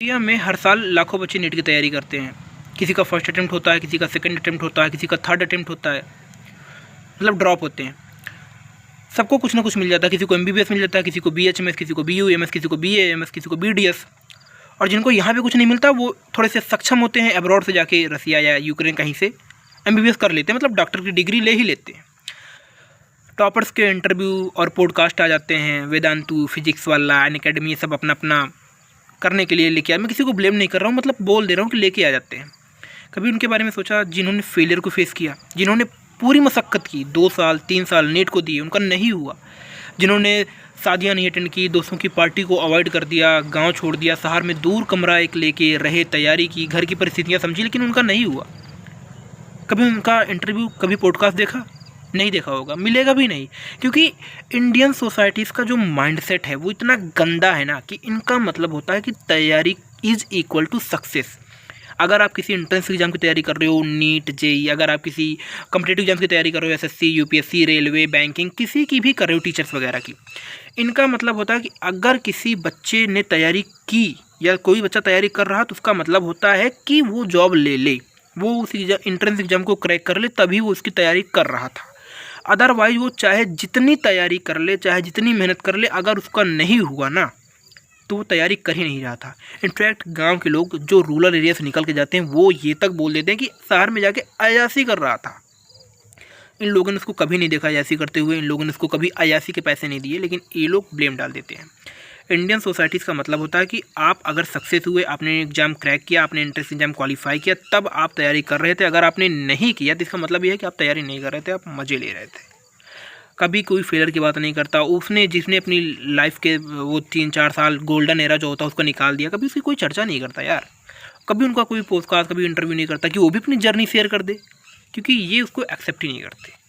India में हर साल लाखों बच्चे नीट की तैयारी करते हैं। किसी का फर्स्ट अटेम्प्ट होता है, किसी का सेकंड अटेम्प्ट होता है, किसी का थर्ड अटेम्प्ट होता है, मतलब ड्रॉप होते हैं। सबको कुछ ना कुछ मिल जाता है। किसी को एमबीबीएस मिल जाता है, किसी को बीएचएमएस, किसी को बीयूएमएस, किसी को बीएएमएस, किसी को बीडीएस। और जिनको यहाँ पे कुछ नहीं मिलता वो थोड़े से सक्षम होते हैं, अब्रॉड से जाके रसिया या यूक्रेन कहीं से एमबीबीएस कर लेते हैं, मतलब डॉक्टर की डिग्री ले ही लेते हैं। टॉपर्स के इंटरव्यू और पॉडकास्ट आ जाते हैं, वेदांतु, फिजिक्स वाला, अनअकैडमी, ये सब अपना अपना करने के लिए लेके आए। मैं किसी को ब्लेम नहीं कर रहा हूँ, मतलब बोल दे रहा हूँ कि लेके आ जाते हैं। कभी उनके बारे में सोचा जिन्होंने फेलियर को फेस किया, जिन्होंने पूरी मशक्क़त की, 2 साल 3 साल नीट को दिए, उनका नहीं हुआ। जिन्होंने शादियाँ नहीं अटेंड की, दोस्तों की पार्टी को अवॉइड कर दिया, गांव छोड़ दिया, शहर में दूर कमरा एक लेके रहे, तैयारी की, घर की परिस्थितियाँ समझी, लेकिन उनका नहीं हुआ। कभी उनका इंटरव्यू, कभी पॉडकास्ट देखा? नहीं देखा होगा, मिलेगा भी नहीं। क्योंकि इंडियन सोसाइटीज़ का जो माइंडसेट है वो इतना गंदा है ना कि इनका मतलब होता है कि तैयारी इज़ इक्वल टू सक्सेस। अगर आप किसी एंट्रेंस एग्जाम की तैयारी कर रहे हो, नीट, जेई, अगर आप किसी कॉम्पिटिटिव एग्जाम की तैयारी कर रहे हो, एसएससी, यूपीएससी, रेलवे, बैंकिंग, किसी की भी कर रहे हो, टीचर्स वगैरह की, इनका मतलब होता है कि अगर किसी बच्चे ने तैयारी की या कोई बच्चा तैयारी कर रहा तो उसका मतलब होता है कि वो जॉब ले ले, वो उस एंट्रेंस एग्जाम को क्रैक कर ले, तभी वो उसकी तैयारी कर रहा था। अदरवाइज वो चाहे जितनी तैयारी कर ले, चाहे जितनी मेहनत कर ले, अगर उसका नहीं हुआ ना तो वो तैयारी कर ही नहीं रहा था। इनफैक्ट गांव के लोग जो रूरल एरिया से निकल के जाते हैं वो ये तक बोल देते हैं कि शहर में जाके अयासी कर रहा था। इन लोगों ने उसको कभी नहीं देखा अयासी करते हुए, इन लोगों ने उसको कभी अयासी के पैसे नहीं दिए, लेकिन ये लोग ब्लेम डाल देते हैं। इंडियन सोसाइटीज़ का मतलब होता है कि आप अगर सक्सेस हुए, आपने एग्जाम क्रैक किया, आपने एंट्रेंस एग्जाम क्वालिफाई किया, तब आप तैयारी कर रहे थे। अगर आपने नहीं किया तो इसका मतलब ये है कि आप तैयारी नहीं कर रहे थे, आप मज़े ले रहे थे। कभी कोई फेलियर की बात नहीं करता। उसने जिसने अपनी लाइफ के वो 3-4 साल गोल्डन एरा जो होता है उसको निकाल दिया, कभी उसकी कोई चर्चा नहीं करता यार। कभी उनका कोई पॉडकास्ट, कभी इंटरव्यू नहीं करता कि वो भी अपनी जर्नी शेयर कर दे, क्योंकि ये उसको एक्सेप्ट ही नहीं करते।